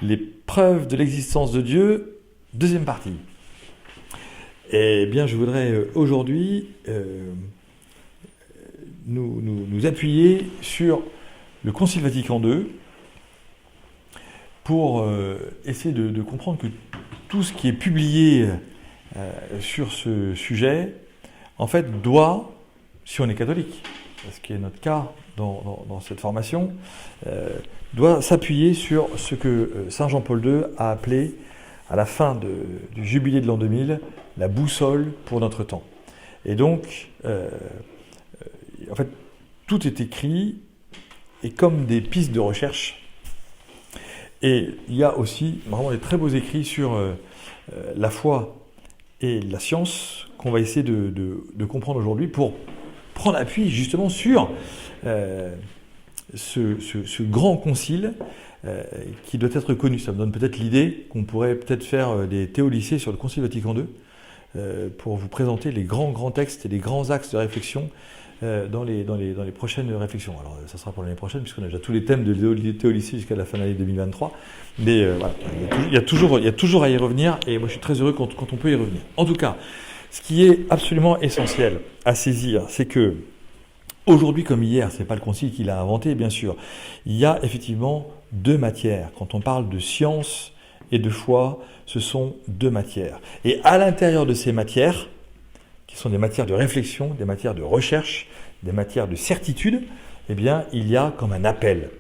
les preuves de l'existence de Dieu, deuxième partie. Eh bien, je voudrais aujourd'hui nous appuyer sur le Concile Vatican II pour essayer de comprendre que tout ce qui est publié sur ce sujet, en fait, doit, si on est catholique, ce qui est notre cas dans cette formation, doit s'appuyer sur ce que Saint Jean-Paul II a appelé, à la fin du jubilé de l'an 2000, la boussole pour notre temps. Et donc, en fait, tout est écrit et comme des pistes de recherche. Et il y a aussi vraiment des très beaux écrits sur la foi et la science qu'on va essayer de comprendre aujourd'hui pour prendre appui justement sur ce grand concile qui doit être connu. Ça me donne peut-être l'idée qu'on pourrait peut-être faire des théolycées sur le Concile Vatican II pour vous présenter les grands textes et les grands axes de réflexion dans les prochaines réflexions. Alors ça sera pour l'année prochaine puisqu'on a déjà tous les thèmes de théolycée jusqu'à la fin de l'année 2023. Mais voilà, il y a toujours à y revenir et moi je suis très heureux quand on peut y revenir. En tout cas, ce qui est absolument essentiel à saisir, c'est que aujourd'hui comme hier, c'est pas le concile qui l'a inventé, bien sûr, il y a effectivement deux matières. Quand on parle de science et de foi, ce sont deux matières. Et à l'intérieur de ces matières, qui sont des matières de réflexion, des matières de recherche, des matières de certitude, eh bien, il y a comme un appel.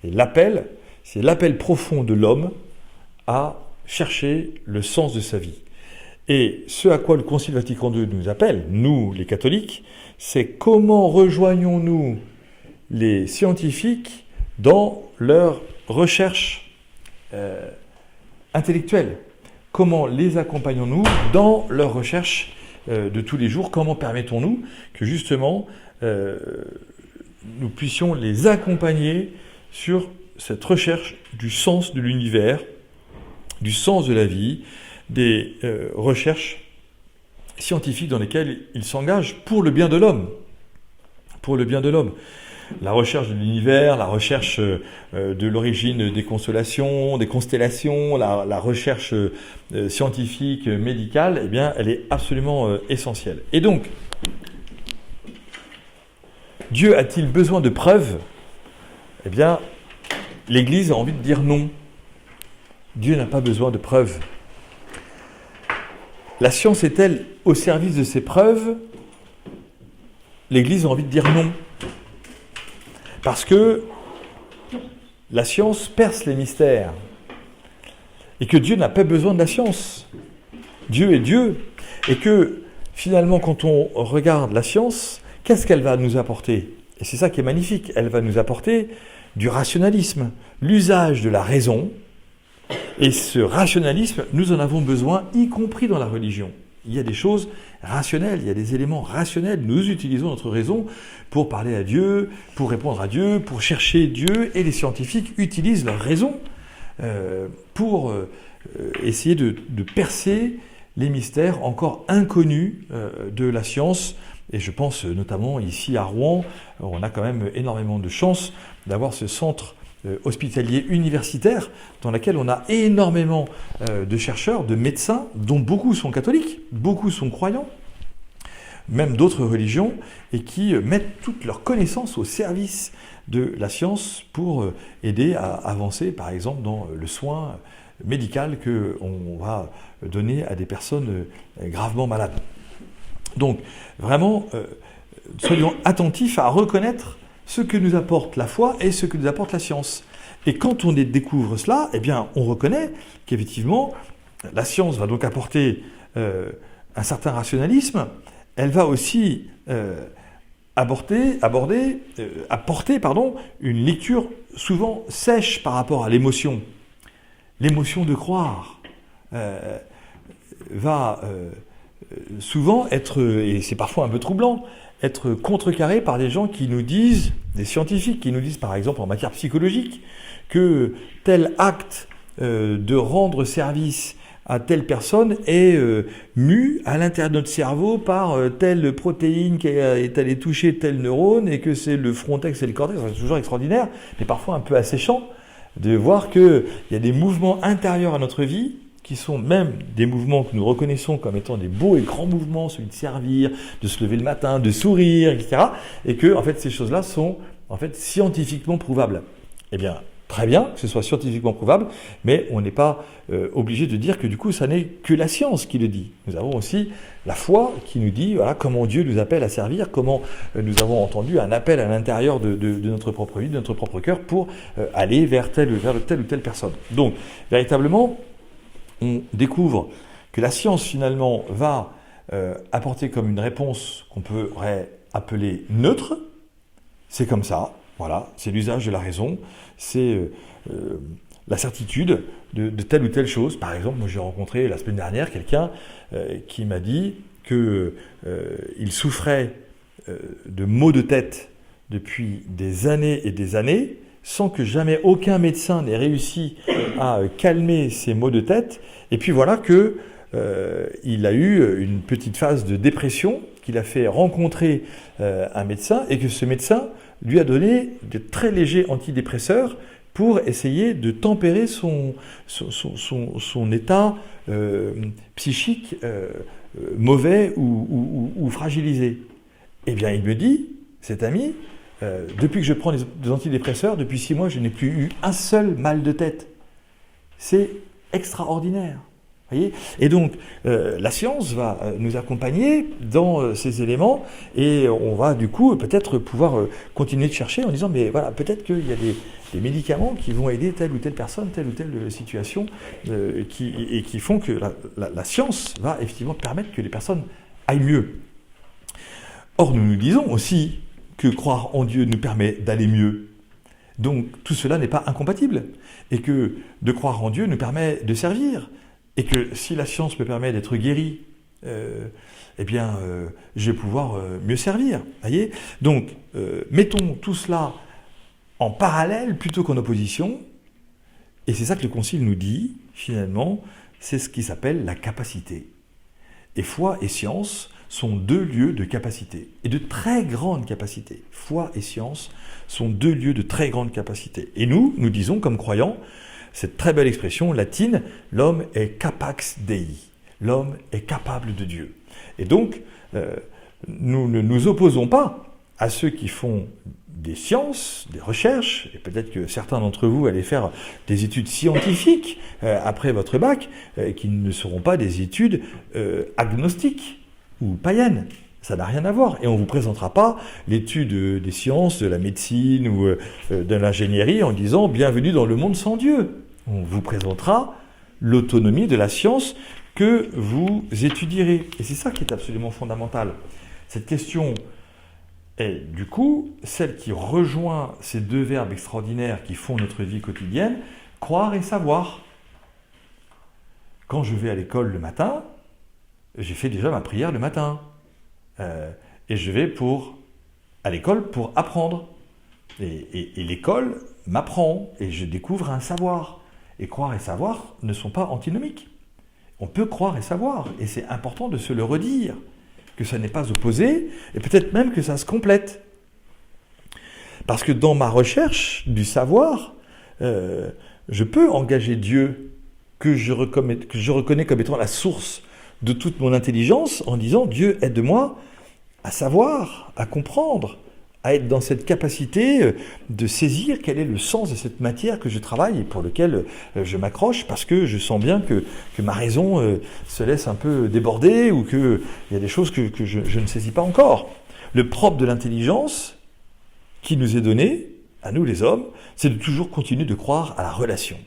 Et l'appel, c'est l'appel profond de l'homme à chercher le sens de sa vie. Et ce à quoi le Concile Vatican II nous appelle, nous les catholiques, c'est comment rejoignons-nous les scientifiques dans leur recherche intellectuelle. Comment les accompagnons-nous dans leur recherche de tous les jours? Comment permettons-nous que justement nous puissions les accompagner sur cette recherche du sens de l'univers, du sens de la vie, des recherches scientifiques dans lesquelles ils s'engagent pour le bien de l'homme. Pour le bien de l'homme. La recherche de l'univers, la recherche de l'origine des constellations, la recherche scientifique, médicale, eh bien, elle est absolument essentielle. Et donc, Dieu a-t-il besoin de preuves? Eh bien, l'Église a envie de dire non. Dieu n'a pas besoin de preuves. La science est-elle au service de ces preuves? L'Église a envie de dire non. Parce que la science perce les mystères. Et que Dieu n'a pas besoin de la science. Dieu est Dieu. Et que finalement, quand on regarde la science, qu'est-ce qu'elle va nous apporter? Et c'est ça qui est magnifique. Elle va nous apporter du rationalisme, l'usage de la raison. Et ce rationalisme, nous en avons besoin, y compris dans la religion. Il y a des choses rationnelles, il y a des éléments rationnels. Nous utilisons notre raison pour parler à Dieu, pour répondre à Dieu, pour chercher Dieu. Et les scientifiques utilisent leur raison pour essayer de percer les mystères encore inconnus de la science. Et je pense notamment ici à Rouen, on a quand même énormément de chance d'avoir ce centre hospitalier universitaire dans lequel on a énormément de chercheurs, de médecins, dont beaucoup sont catholiques, beaucoup sont croyants, même d'autres religions, et qui mettent toutes leurs connaissances au service de la science pour aider à avancer, par exemple, dans le soin médical qu'on va donner à des personnes gravement malades. Donc, vraiment, soyons attentifs à reconnaître ce que nous apporte la foi et ce que nous apporte la science. Et quand on découvre cela, eh bien, on reconnaît qu'effectivement, la science va donc apporter un certain rationalisme. Elle va aussi apporter une lecture souvent sèche par rapport à l'émotion. L'émotion de croire va souvent être, et c'est parfois un peu troublant, être contrecarré par des gens qui nous disent, des scientifiques qui nous disent par exemple en matière psychologique, que tel acte de rendre service à telle personne est mu à l'intérieur de notre cerveau par telle protéine qui est allée toucher tel neurone et que c'est le frontex et le cortex. C'est toujours extraordinaire, mais parfois un peu asséchant de voir qu'il y a des mouvements intérieurs à notre vie qui sont même des mouvements que nous reconnaissons comme étant des beaux et grands mouvements, celui de servir, de se lever le matin, de sourire, etc. Et que, en fait, ces choses-là sont, en fait, scientifiquement prouvables. Eh bien, très bien que ce soit scientifiquement prouvable, mais on n'est pas obligé de dire que, du coup, ça n'est que la science qui le dit. Nous avons aussi la foi qui nous dit, voilà, comment Dieu nous appelle à servir, comment nous avons entendu un appel à l'intérieur de notre propre vie, de notre propre cœur, pour aller vers telle ou telle personne. Donc, véritablement, on découvre que la science, finalement, va apporter comme une réponse qu'on pourrait appeler neutre. C'est comme ça, voilà, c'est l'usage de la raison, c'est la certitude de telle ou telle chose. Par exemple, moi j'ai rencontré la semaine dernière quelqu'un qui m'a dit qu'il souffrait de maux de tête depuis des années et des années, sans que jamais aucun médecin n'ait réussi à calmer ces maux de tête. Et puis voilà que il a eu une petite phase de dépression qu'il a fait rencontrer un médecin et que ce médecin lui a donné de très légers antidépresseurs pour essayer de tempérer son état psychique mauvais ou fragilisé. Eh bien, il me dit, cet ami, depuis que je prends des antidépresseurs, depuis 6 mois, je n'ai plus eu un seul mal de tête. C'est extraordinaire. Voyez ? Et donc, la science va nous accompagner dans ces éléments et on va du coup peut-être pouvoir continuer de chercher en disant mais voilà, peut-être qu'il y a des médicaments qui vont aider telle ou telle personne, telle ou telle situation qui font que la science va effectivement permettre que les personnes aillent mieux. Or, nous nous disons aussi que croire en Dieu nous permet d'aller mieux. Donc, tout cela n'est pas incompatible et que de croire en Dieu nous permet de servir. Et que si la science me permet d'être guéri, eh bien, je vais pouvoir mieux servir. Voyez ? Donc, mettons tout cela en parallèle plutôt qu'en opposition. Et c'est ça que le Concile nous dit, finalement, c'est ce qui s'appelle la capacité. Et foi et science sont 2 lieux de capacité, et de très grande capacité. Foi et science sont 2 lieux de très grande capacité. Et nous disons, comme croyants, cette très belle expression latine, l'homme est capax Dei, l'homme est capable de Dieu. Et donc, nous ne nous opposons pas à ceux qui font des sciences, des recherches, et peut-être que certains d'entre vous allaient faire des études scientifiques après votre bac, qui ne seront pas des études agnostiques ou païennes. Ça n'a rien à voir. Et on ne vous présentera pas l'étude des sciences, de la médecine ou de l'ingénierie en disant « Bienvenue dans le monde sans Dieu ». On vous présentera l'autonomie de la science que vous étudierez. Et c'est ça qui est absolument fondamental. Cette question est du coup celle qui rejoint ces 2 verbes extraordinaires qui font notre vie quotidienne, croire et savoir. Quand je vais à l'école le matin, j'ai fait déjà ma prière le matin. Et je vais à l'école pour apprendre. Et l'école m'apprend et je découvre un savoir. Et croire et savoir ne sont pas antinomiques. On peut croire et savoir, et c'est important de se le redire, que ça n'est pas opposé, et peut-être même que ça se complète. Parce que dans ma recherche du savoir, je peux engager Dieu, que je reconnais comme étant la source de toute mon intelligence, en disant « Dieu, aide-moi à savoir, à comprendre, à être dans cette capacité de saisir quel est le sens de cette matière que je travaille et pour lequel je m'accroche parce que je sens bien que ma raison se laisse un peu déborder ou qu'il y a des choses que je ne saisis pas encore. Le propre de l'intelligence qui nous est donné, à nous les hommes, c'est de toujours continuer de croire à la relation.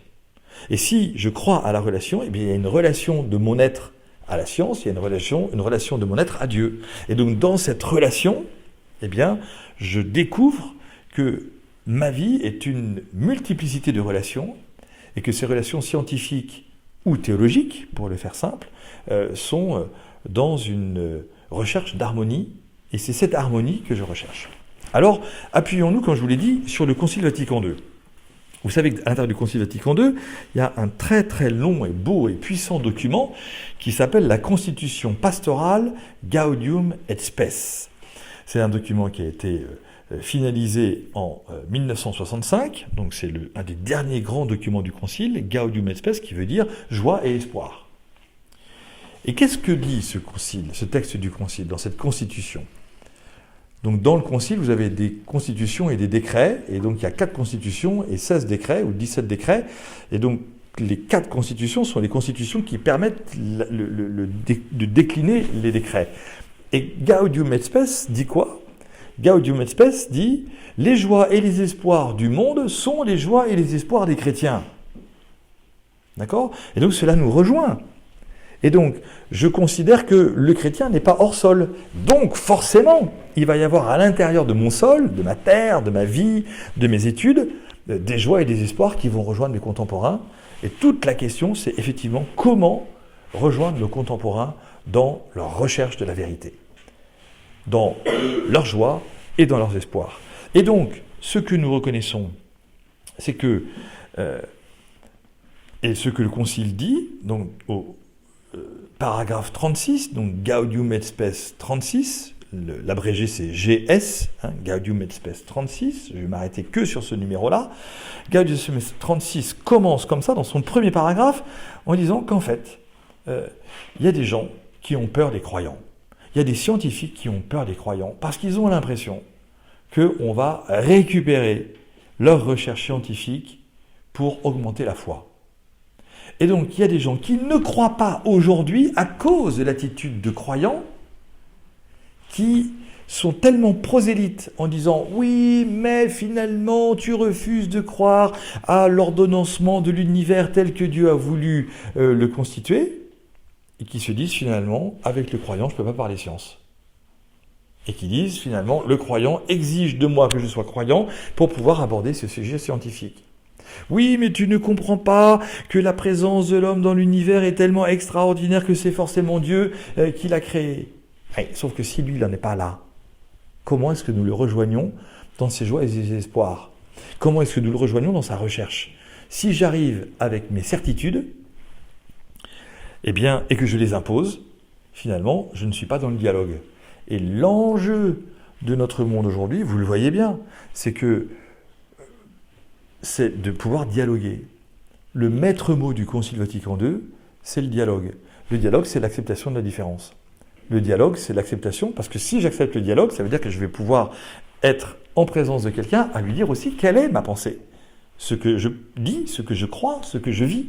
Et si je crois à la relation, eh bien, il y a une relation de mon être à la science, il y a une relation de mon être à Dieu. Et donc dans cette relation, eh bien, je découvre que ma vie est une multiplicité de relations et que ces relations scientifiques ou théologiques, pour le faire simple, sont dans une recherche d'harmonie et c'est cette harmonie que je recherche. Alors, appuyons-nous, comme je vous l'ai dit, sur le Concile Vatican II. Vous savez qu'à l'intérieur du Concile Vatican II, il y a un très très long et beau et puissant document qui s'appelle la Constitution pastorale Gaudium et Spes. C'est un document qui a été finalisé en 1965, donc c'est un des derniers grands documents du Concile, Gaudium et Spes, qui veut dire joie et espoir. Et qu'est-ce que dit ce concile, ce texte du Concile, dans cette constitution? Donc dans le Concile, vous avez des constitutions et des décrets, et donc il y a 4 constitutions et 16 décrets, ou 17 décrets, et donc les 4 constitutions sont les constitutions qui permettent de décliner les décrets. Et Gaudium et Spes dit quoi? Gaudium et Spes dit « Les joies et les espoirs du monde sont les joies et les espoirs des chrétiens. » D'accord? Et donc cela nous rejoint. Et donc, je considère que le chrétien n'est pas hors sol. Donc, forcément, il va y avoir à l'intérieur de mon sol, de ma terre, de ma vie, de mes études, des joies et des espoirs qui vont rejoindre mes contemporains. Et toute la question, c'est effectivement comment rejoindre nos contemporains dans leur recherche de la vérité, dans leur joie et dans leurs espoirs. Et donc, ce que nous reconnaissons, c'est que, et ce que le Concile dit, donc au paragraphe 36, donc Gaudium et Spes 36, l'abrégé c'est GS, Gaudium et Spes 36, je vais m'arrêter que sur ce numéro-là. Gaudium et Spes 36 commence comme ça, dans son premier paragraphe, en disant qu'en fait, il y a des gens qui ont peur des croyants. Il y a des scientifiques qui ont peur des croyants, parce qu'ils ont l'impression qu'on va récupérer leurs recherches scientifiques pour augmenter la foi. Et donc, il y a des gens qui ne croient pas aujourd'hui à cause de l'attitude de croyants qui sont tellement prosélytes en disant « Oui, mais finalement, tu refuses de croire à l'ordonnancement de l'univers tel que Dieu a voulu le constituer » et qui se disent finalement « Avec le croyant, je ne peux pas parler science ». Et qui disent finalement « Le croyant exige de moi que je sois croyant pour pouvoir aborder ce sujet scientifique ». Oui, mais tu ne comprends pas que la présence de l'homme dans l'univers est tellement extraordinaire que c'est forcément Dieu qui l'a créé. Ouais, sauf que si lui, il n'en est pas là, comment est-ce que nous le rejoignons dans ses joies et ses espoirs? Comment est-ce que nous le rejoignons dans sa recherche? Si j'arrive avec mes certitudes, eh bien, et que je les impose, finalement, je ne suis pas dans le dialogue. Et l'enjeu de notre monde aujourd'hui, vous le voyez bien, c'est de pouvoir dialoguer. Le maître mot du Concile Vatican II, c'est le dialogue. Le dialogue, c'est l'acceptation de la différence. Le dialogue, c'est l'acceptation, parce que si j'accepte le dialogue, ça veut dire que je vais pouvoir être en présence de quelqu'un à lui dire aussi quelle est ma pensée. Ce que je dis, ce que je crois, ce que je vis.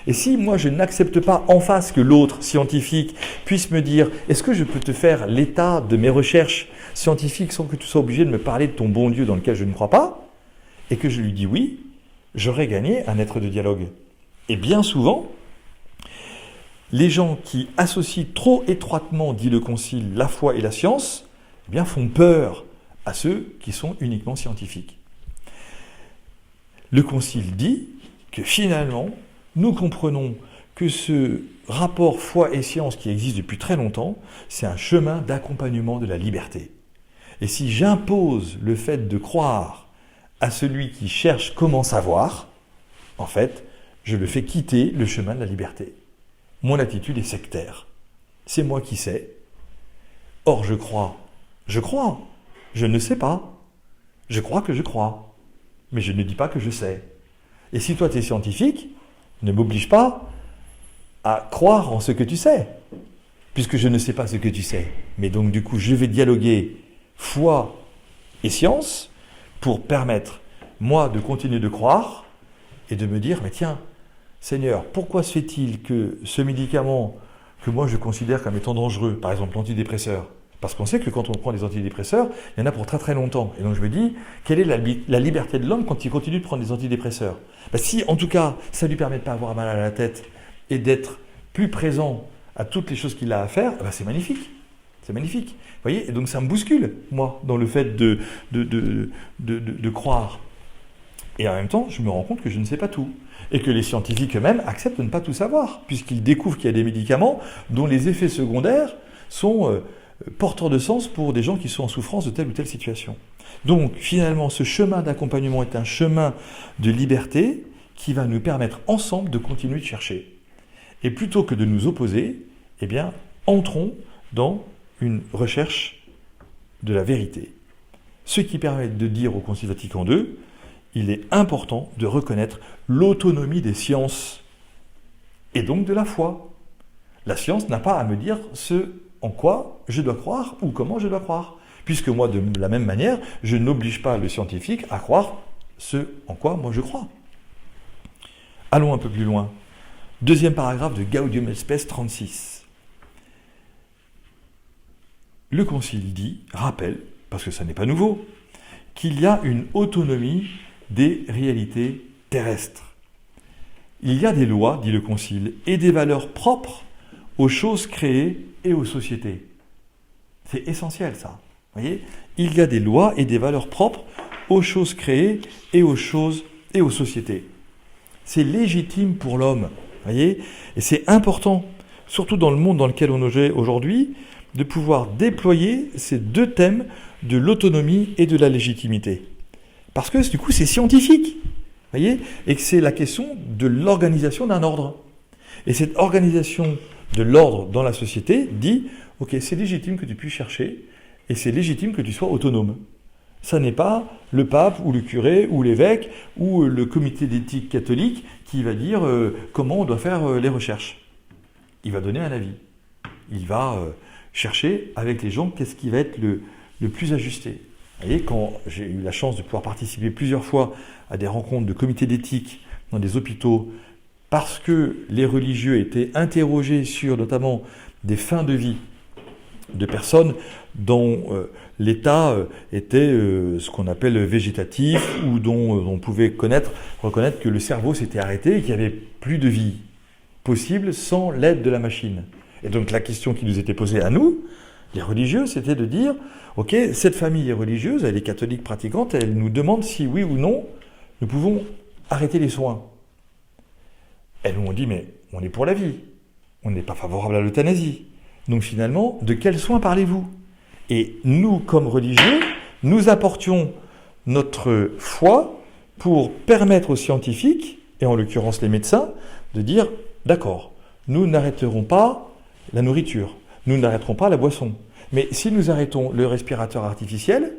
Et si moi je n'accepte pas en face que l'autre scientifique puisse me dire « Est-ce que je peux te faire l'état de mes recherches scientifiques sans que tu sois obligé de me parler de ton bon Dieu dans lequel je ne crois pas ?» et que je lui dis oui, j'aurais gagné un être de dialogue. Et bien souvent, les gens qui associent trop étroitement, dit le Concile, la foi et la science, eh bien font peur à ceux qui sont uniquement scientifiques. Le Concile dit que finalement, nous comprenons que ce rapport foi et science qui existe depuis très longtemps, c'est un chemin d'accompagnement de la liberté. Et si j'impose le fait de croire à celui qui cherche comment savoir, en fait, je le fais quitter le chemin de la liberté. Mon attitude est sectaire. C'est moi qui sais. Or, je crois. Je crois. Je ne sais pas. Je crois que je crois. Mais je ne dis pas que je sais. Et si toi, tu es scientifique, ne m'oblige pas à croire en ce que tu sais, puisque je ne sais pas ce que tu sais. Mais donc, du coup, je vais dialoguer foi et science, pour permettre, moi, de continuer de croire et de me dire, mais tiens, Seigneur, pourquoi se fait-il que ce médicament que moi je considère comme étant dangereux, par exemple l'antidépresseur, parce qu'on sait que quand on prend des antidépresseurs, il y en a pour très très longtemps. Et donc je me dis, quelle est la liberté de l'homme quand il continue de prendre des antidépresseurs? Si en tout cas, ça lui permet de ne pas avoir mal à la tête et d'être plus présent à toutes les choses qu'il a à faire, c'est magnifique. C'est magnifique. Vous voyez? Et donc ça me bouscule, moi, dans le fait de croire. Et en même temps, je me rends compte que je ne sais pas tout. Et que les scientifiques eux-mêmes acceptent de ne pas tout savoir, puisqu'ils découvrent qu'il y a des médicaments dont les effets secondaires sont porteurs de sens pour des gens qui sont en souffrance de telle ou telle situation. Donc, finalement, ce chemin d'accompagnement est un chemin de liberté qui va nous permettre ensemble de continuer de chercher. Et plutôt que de nous opposer, eh bien, entrons dans une recherche de la vérité. Ce qui permet de dire au Concile Vatican II, il est important de reconnaître l'autonomie des sciences et donc de la foi. La science n'a pas à me dire ce en quoi je dois croire ou comment je dois croire. Puisque moi, de la même manière, je n'oblige pas le scientifique à croire ce en quoi moi je crois. Allons un peu plus loin. Deuxième paragraphe de Gaudium et Spes 36. Le Concile dit, rappelle, parce que ça n'est pas nouveau, qu'il y a une autonomie des réalités terrestres. Il y a des lois, dit le Concile, et des valeurs propres aux choses créées et aux sociétés. C'est essentiel, ça. Vous voyez ? Il y a des lois et des valeurs propres aux choses créées et aux choses et aux sociétés. C'est légitime pour l'homme. Voyez ? Et c'est important, surtout dans le monde dans lequel on est aujourd'hui, de pouvoir déployer ces deux thèmes de l'autonomie et de la légitimité. Parce que du coup, c'est scientifique. Voyez ? Et que c'est la question de l'organisation d'un ordre. Et cette organisation de l'ordre dans la société dit, ok, c'est légitime que tu puisses chercher, et c'est légitime que tu sois autonome. Ça n'est pas le pape ou le curé ou l'évêque ou le comité d'éthique catholique qui va dire comment on doit faire les recherches. Il va donner un avis. Il va chercher avec les gens qu'est-ce qui va être le plus ajusté. Vous voyez, quand j'ai eu la chance de pouvoir participer plusieurs fois à des rencontres de comités d'éthique dans des hôpitaux, parce que les religieux étaient interrogés sur notamment des fins de vie de personnes dont l'état était ce qu'on appelle végétatif ou dont on pouvait reconnaître que le cerveau s'était arrêté et qu'il n'y avait plus de vie possible sans l'aide de la machine. Et donc la question qui nous était posée à nous, les religieux, c'était de dire, ok, cette famille est religieuse, elle est catholique pratiquante, elle nous demande si oui ou non nous pouvons arrêter les soins. Elles nous ont dit, mais on est pour la vie, on n'est pas favorable à l'euthanasie. Donc finalement, de quels soins parlez-vous ? Et nous, comme religieux, nous apportions notre foi pour permettre aux scientifiques, et en l'occurrence les médecins, de dire, d'accord, nous n'arrêterons pas la nourriture, nous n'arrêterons pas la boisson. Mais si nous arrêtons le respirateur artificiel,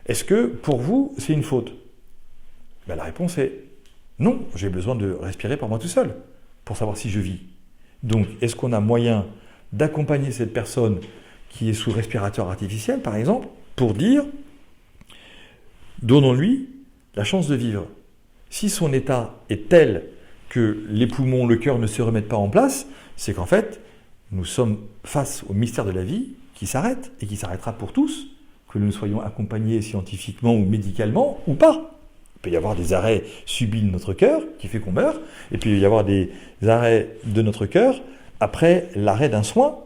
est-ce que pour vous, c'est une faute ? Ben, la réponse est non, j'ai besoin de respirer par moi tout seul pour savoir si je vis. Donc, est-ce qu'on a moyen d'accompagner cette personne qui est sous respirateur artificiel, par exemple, pour dire donnons-lui la chance de vivre. Si son état est tel que les poumons, le cœur ne se remettent pas en place, c'est qu'en fait, nous sommes face au mystère de la vie qui s'arrête et qui s'arrêtera pour tous, que nous soyons accompagnés scientifiquement ou médicalement ou pas. Il peut y avoir des arrêts subis de notre cœur qui fait qu'on meurt, et puis il peut y avoir des arrêts de notre cœur après l'arrêt d'un soin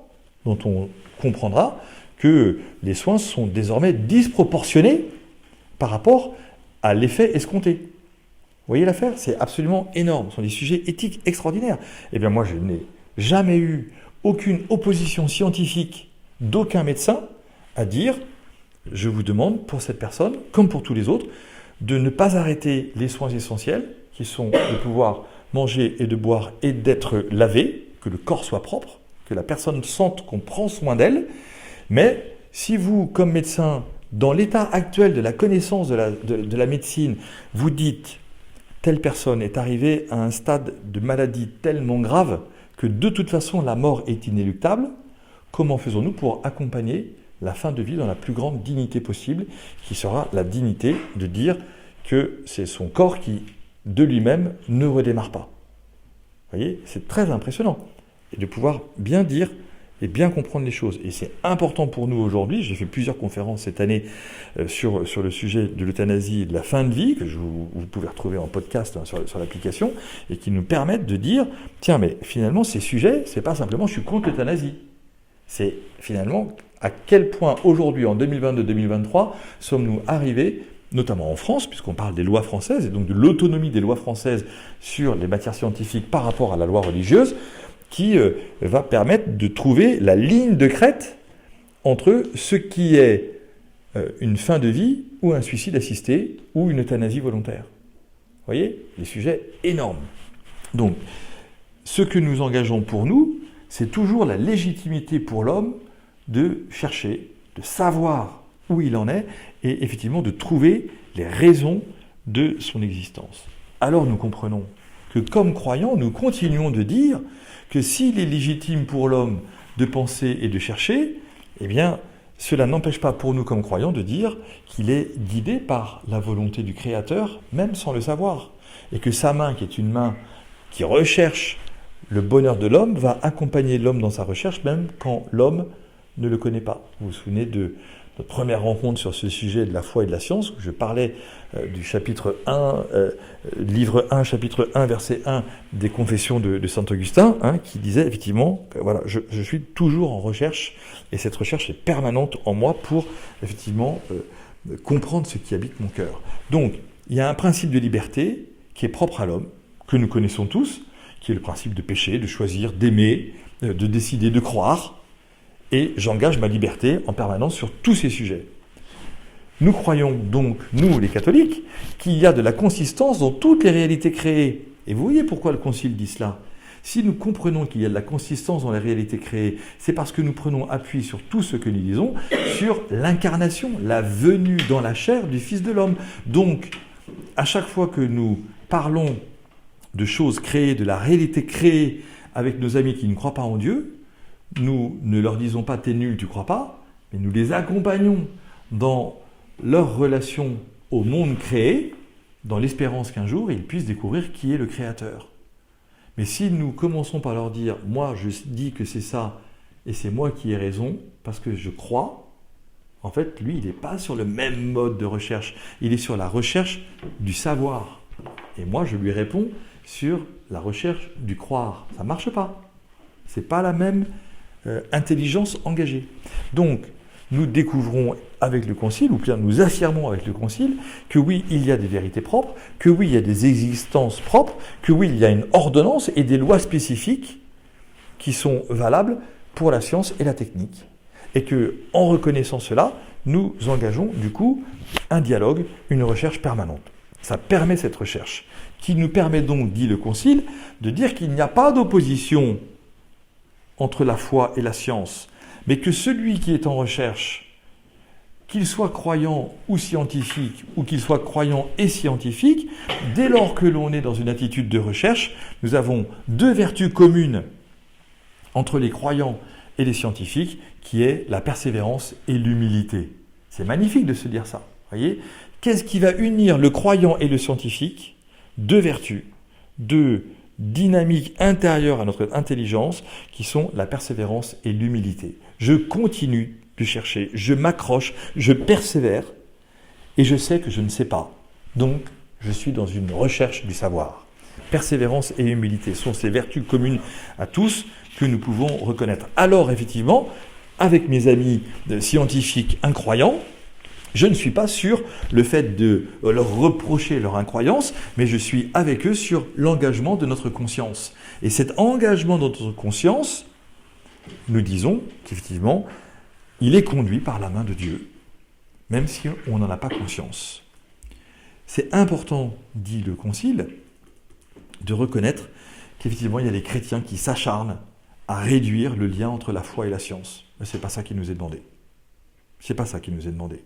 dont on comprendra que les soins sont désormais disproportionnés par rapport à l'effet escompté. Vous voyez l'affaire ? C'est absolument énorme. Ce sont des sujets éthiques extraordinaires. Eh bien moi, je n'ai jamais eu aucune opposition scientifique d'aucun médecin à dire « je vous demande pour cette personne, comme pour tous les autres, de ne pas arrêter les soins essentiels, qui sont de pouvoir manger et de boire et d'être lavé, que le corps soit propre, que la personne sente qu'on prend soin d'elle. Mais si vous, comme médecin, dans l'état actuel de la connaissance de la médecine, vous dites telle personne est arrivée à un stade de maladie tellement grave que de toute façon la mort est inéluctable, comment faisons-nous pour accompagner la fin de vie dans la plus grande dignité possible, qui sera la dignité de dire que c'est son corps qui, de lui-même, ne redémarre pas. Vous voyez, c'est très impressionnant. Et de pouvoir bien dire et bien comprendre les choses. Et c'est important pour nous aujourd'hui, j'ai fait plusieurs conférences cette année sur le sujet de l'euthanasie et de la fin de vie, que vous pouvez retrouver en podcast sur l'application, et qui nous permettent de dire, tiens, mais finalement, ces sujets, c'est pas simplement je suis contre l'euthanasie. C'est finalement à quel point aujourd'hui, en 2022-2023, sommes-nous arrivés, notamment en France, puisqu'on parle des lois françaises, et donc de l'autonomie des lois françaises sur les matières scientifiques par rapport à la loi religieuse, qui va permettre de trouver la ligne de crête entre ce qui est une fin de vie ou un suicide assisté ou une euthanasie volontaire. Vous voyez, des sujets énormes. Donc, ce que nous engageons pour nous, c'est toujours la légitimité pour l'homme de chercher, de savoir où il en est et effectivement de trouver les raisons de son existence. Alors nous comprenons que comme croyants, nous continuons de dire que s'il est légitime pour l'homme de penser et de chercher, eh bien, cela n'empêche pas pour nous comme croyants de dire qu'il est guidé par la volonté du Créateur, même sans le savoir. Et que sa main, qui est une main qui recherche le bonheur de l'homme, va accompagner l'homme dans sa recherche, même quand l'homme ne le connaît pas. Vous vous souvenez de notre première rencontre sur ce sujet de la foi et de la science, où je parlais du chapitre 1, livre 1, chapitre 1, verset 1 des Confessions de saint Augustin, qui disait effectivement que voilà, je suis toujours en recherche, et cette recherche est permanente en moi pour effectivement comprendre ce qui habite mon cœur. Donc, il y a un principe de liberté qui est propre à l'homme, que nous connaissons tous, qui est le principe de pécher, de choisir, d'aimer, de décider, de croire, et j'engage ma liberté en permanence sur tous ces sujets. Nous croyons donc, nous les catholiques, qu'il y a de la consistance dans toutes les réalités créées. Et vous voyez pourquoi le Concile dit cela. Si nous comprenons qu'il y a de la consistance dans les réalités créées, c'est parce que nous prenons appui sur tout ce que nous disons, sur l'incarnation, la venue dans la chair du Fils de l'homme. Donc, à chaque fois que nous parlons de choses créées, de la réalité créée avec nos amis qui ne croient pas en Dieu, nous ne leur disons pas « t'es nul, tu crois pas », mais nous les accompagnons dans leur relation au monde créé, dans l'espérance qu'un jour ils puissent découvrir qui est le Créateur. Mais si nous commençons par leur dire « moi je dis que c'est ça et c'est moi qui ai raison parce que je crois », en fait lui il n'est pas sur le même mode de recherche, il est sur la recherche du savoir. Et moi je lui réponds sur la recherche du croire. Ça ne marche pas. Ce n'est pas la même intelligence engagée. Donc, nous découvrons avec le Concile, ou bien nous affirmons avec le Concile, que oui, il y a des vérités propres, que oui, il y a des existences propres, que oui, il y a une ordonnance et des lois spécifiques qui sont valables pour la science et la technique. Et que, en reconnaissant cela, nous engageons du coup un dialogue, une recherche permanente. Ça permet cette recherche, qui nous permet donc, dit le Concile, de dire qu'il n'y a pas d'opposition entre la foi et la science, mais que celui qui est en recherche, qu'il soit croyant ou scientifique, ou qu'il soit croyant et scientifique, dès lors que l'on est dans une attitude de recherche, nous avons deux vertus communes entre les croyants et les scientifiques, qui est la persévérance et l'humilité. C'est magnifique de se dire ça. Voyez, qu'est-ce qui va unir le croyant et le scientifique? Deux vertus, deux dynamiques intérieures à notre intelligence, qui sont la persévérance et l'humilité. Je continue de chercher, je m'accroche, je persévère, et je sais que je ne sais pas. Donc, je suis dans une recherche du savoir. Persévérance et humilité sont ces vertus communes à tous que nous pouvons reconnaître. Alors, effectivement, avec mes amis scientifiques incroyants, je ne suis pas sur le fait de leur reprocher leur incroyance, mais je suis avec eux sur l'engagement de notre conscience. Et cet engagement de notre conscience, nous disons qu'effectivement, il est conduit par la main de Dieu, même si on n'en a pas conscience. C'est important, dit le Concile, de reconnaître qu'effectivement, il y a des chrétiens qui s'acharnent à réduire le lien entre la foi et la science. Mais ce n'est pas ça qui nous est demandé. C'est pas ça qui nous est demandé.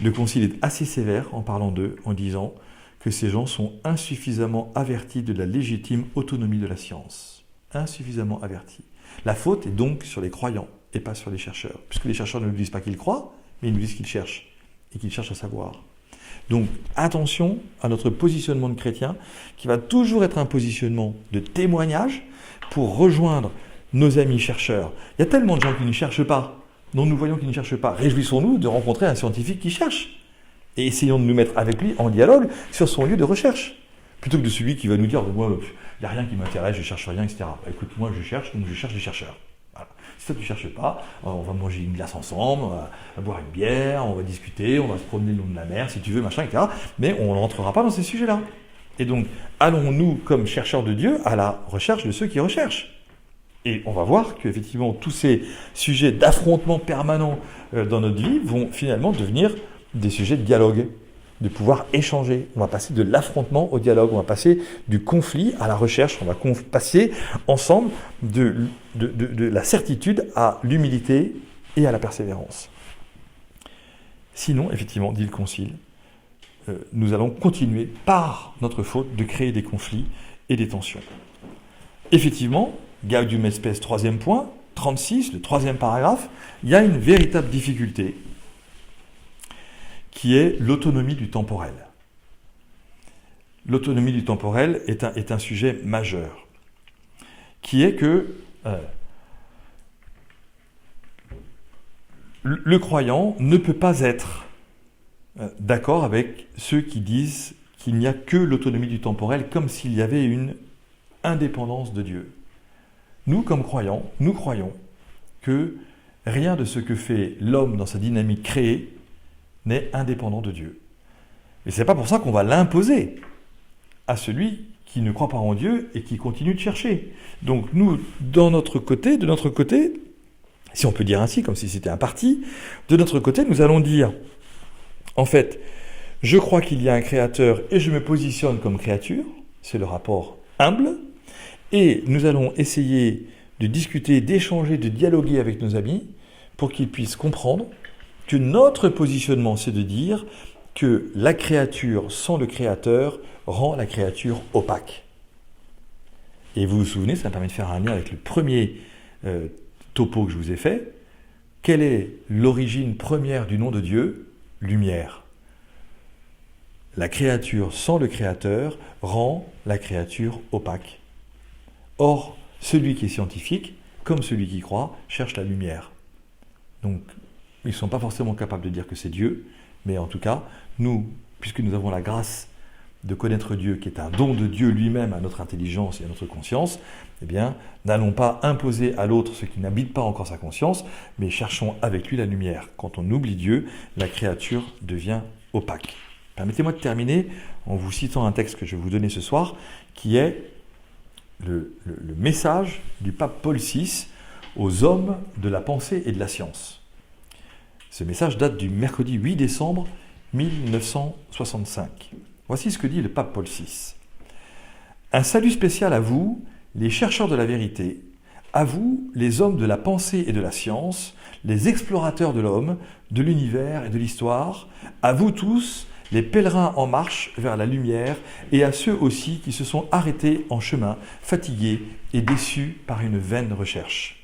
Le Concile est assez sévère en parlant d'eux, en disant que ces gens sont insuffisamment avertis de la légitime autonomie de la science. Insuffisamment avertis. La faute est donc sur les croyants et pas sur les chercheurs. Puisque les chercheurs ne nous disent pas qu'ils croient, mais ils nous disent qu'ils cherchent. Et qu'ils cherchent à savoir. Donc attention à notre positionnement de chrétien, qui va toujours être un positionnement de témoignage pour rejoindre nos amis chercheurs. Il y a tellement de gens qui ne cherchent pas, dont nous voyons qu'ils ne cherchent pas. Réjouissons-nous de rencontrer un scientifique qui cherche. Et essayons de nous mettre avec lui en dialogue sur son lieu de recherche. Plutôt que de celui qui va nous dire « moi, il n'y a rien qui m'intéresse, je ne cherche rien, etc. » Écoute, moi je cherche, donc je cherche des chercheurs. Voilà. Si toi tu ne cherches pas, on va manger une glace ensemble, on va boire une bière, on va discuter, on va se promener le long de la mer, si tu veux, machin, etc. Mais on n'entrera pas dans ces sujets-là. Et donc, allons-nous, comme chercheurs de Dieu, à la recherche de ceux qui recherchent. Et on va voir qu'effectivement, tous ces sujets d'affrontement permanent dans notre vie vont finalement devenir des sujets de dialogue, de pouvoir échanger. On va passer de l'affrontement au dialogue, on va passer du conflit à la recherche, on va passer ensemble de la certitude à l'humilité et à la persévérance. Sinon, effectivement, dit le Concile, nous allons continuer, par notre faute, de créer des conflits et des tensions. Effectivement, Gaudium et Spes, troisième point, 36, le troisième paragraphe, il y a une véritable difficulté qui est l'autonomie du temporel. L'autonomie du temporel est un sujet majeur, qui est que le croyant ne peut pas être d'accord avec ceux qui disent qu'il n'y a que l'autonomie du temporel, comme s'il y avait une indépendance de Dieu. Nous, comme croyants, nous croyons que rien de ce que fait l'homme dans sa dynamique créée n'est indépendant de Dieu. Et ce n'est pas pour ça qu'on va l'imposer à celui qui ne croit pas en Dieu et qui continue de chercher. Donc nous, de notre côté, si on peut dire ainsi, comme si c'était un parti, de notre côté, nous allons dire, en fait, je crois qu'il y a un créateur et je me positionne comme créature, c'est le rapport humble, et nous allons essayer de discuter, d'échanger, de dialoguer avec nos amis pour qu'ils puissent comprendre que notre positionnement, c'est de dire que la créature sans le créateur rend la créature opaque. Et vous vous souvenez, ça me permet de faire un lien avec le premier topo que je vous ai fait. Quelle est l'origine première du nom de Dieu ? Lumière. La créature sans le créateur rend la créature opaque. Or, celui qui est scientifique, comme celui qui croit, cherche la lumière. Donc, ils ne sont pas forcément capables de dire que c'est Dieu, mais en tout cas, nous, puisque nous avons la grâce de connaître Dieu, qui est un don de Dieu lui-même à notre intelligence et à notre conscience, eh bien, n'allons pas imposer à l'autre ce qui n'habite pas encore sa conscience, mais cherchons avec lui la lumière. Quand on oublie Dieu, la créature devient opaque. Permettez-moi de terminer en vous citant un texte que je vais vous donner ce soir, qui est le message du pape Paul VI aux hommes de la pensée et de la science. Ce message date du mercredi 8 décembre 1965. Voici ce que dit le pape Paul VI. Un salut spécial à vous, les chercheurs de la vérité, à vous, les hommes de la pensée et de la science, les explorateurs de l'homme, de l'univers et de l'histoire, à vous tous, les pèlerins en marche vers la lumière, et à ceux aussi qui se sont arrêtés en chemin, fatigués et déçus par une vaine recherche.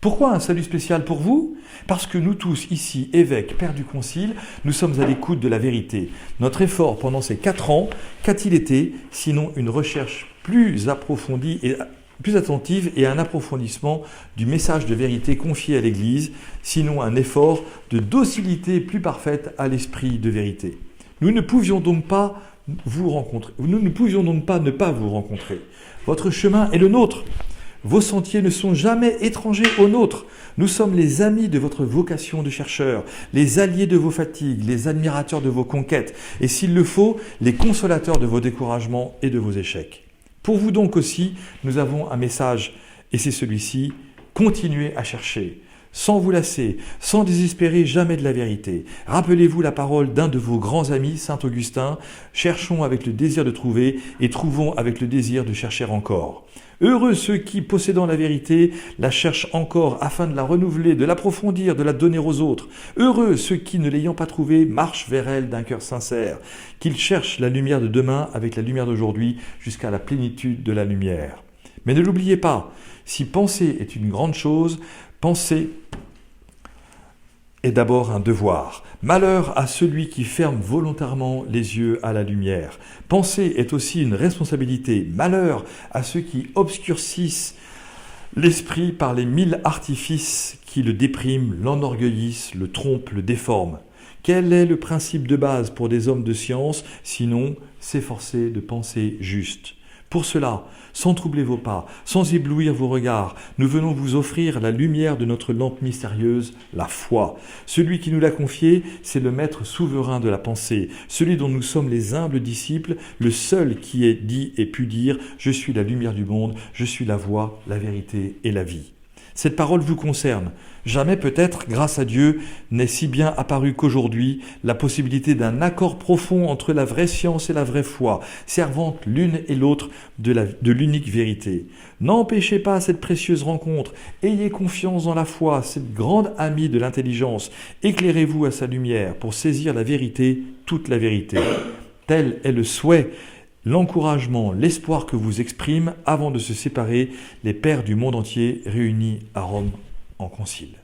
Pourquoi un salut spécial pour vous ? Parce que nous tous, ici, évêques, pères du Concile, nous sommes à l'écoute de la vérité. Notre effort pendant ces 4 ans, qu'a-t-il été, sinon une recherche plus approfondie et plus attentive et un approfondissement du message de vérité confié à l'Église, sinon un effort de docilité plus parfaite à l'esprit de vérité. Nous ne pouvions donc pas vous rencontrer. Nous ne pouvions donc pas ne pas vous rencontrer. Votre chemin est le nôtre. Vos sentiers ne sont jamais étrangers aux nôtres. Nous sommes les amis de votre vocation de chercheur, les alliés de vos fatigues, les admirateurs de vos conquêtes, et s'il le faut, les consolateurs de vos découragements et de vos échecs. Pour vous donc aussi, nous avons un message, et c'est celui-ci, continuez à chercher, sans vous lasser, sans désespérer jamais de la vérité. Rappelez-vous la parole d'un de vos grands amis, saint Augustin, cherchons avec le désir de trouver, et trouvons avec le désir de chercher encore. Heureux ceux qui, possédant la vérité, la cherchent encore afin de la renouveler, de l'approfondir, de la donner aux autres. Heureux ceux qui, ne l'ayant pas trouvée, marchent vers elle d'un cœur sincère, qu'ils cherchent la lumière de demain avec la lumière d'aujourd'hui jusqu'à la plénitude de la lumière. Mais ne l'oubliez pas, si penser est une grande chose, penser est d'abord un devoir. Malheur à celui qui ferme volontairement les yeux à la lumière. Penser est aussi une responsabilité. Malheur à ceux qui obscurcissent l'esprit par les 1000 artifices qui le dépriment, l'enorgueillissent, le trompent, le déforment. Quel est le principe de base pour des hommes de science, sinon s'efforcer de penser juste ? Pour cela, sans troubler vos pas, sans éblouir vos regards, nous venons vous offrir la lumière de notre lampe mystérieuse, la foi. Celui qui nous l'a confiée, c'est le maître souverain de la pensée, celui dont nous sommes les humbles disciples, le seul qui ait dit et pu dire « Je suis la lumière du monde, je suis la voie, la vérité et la vie ». Cette parole vous concerne. Jamais peut-être, grâce à Dieu, n'est si bien apparu qu'aujourd'hui la possibilité d'un accord profond entre la vraie science et la vraie foi, servantes l'une et l'autre de l'unique vérité. N'empêchez pas cette précieuse rencontre, ayez confiance dans la foi, cette grande amie de l'intelligence, éclairez-vous à sa lumière pour saisir la vérité, toute la vérité. Tel est le souhait, l'encouragement, l'espoir que vous expriment, avant de se séparer, les pères du monde entier réunis à Rome en concile.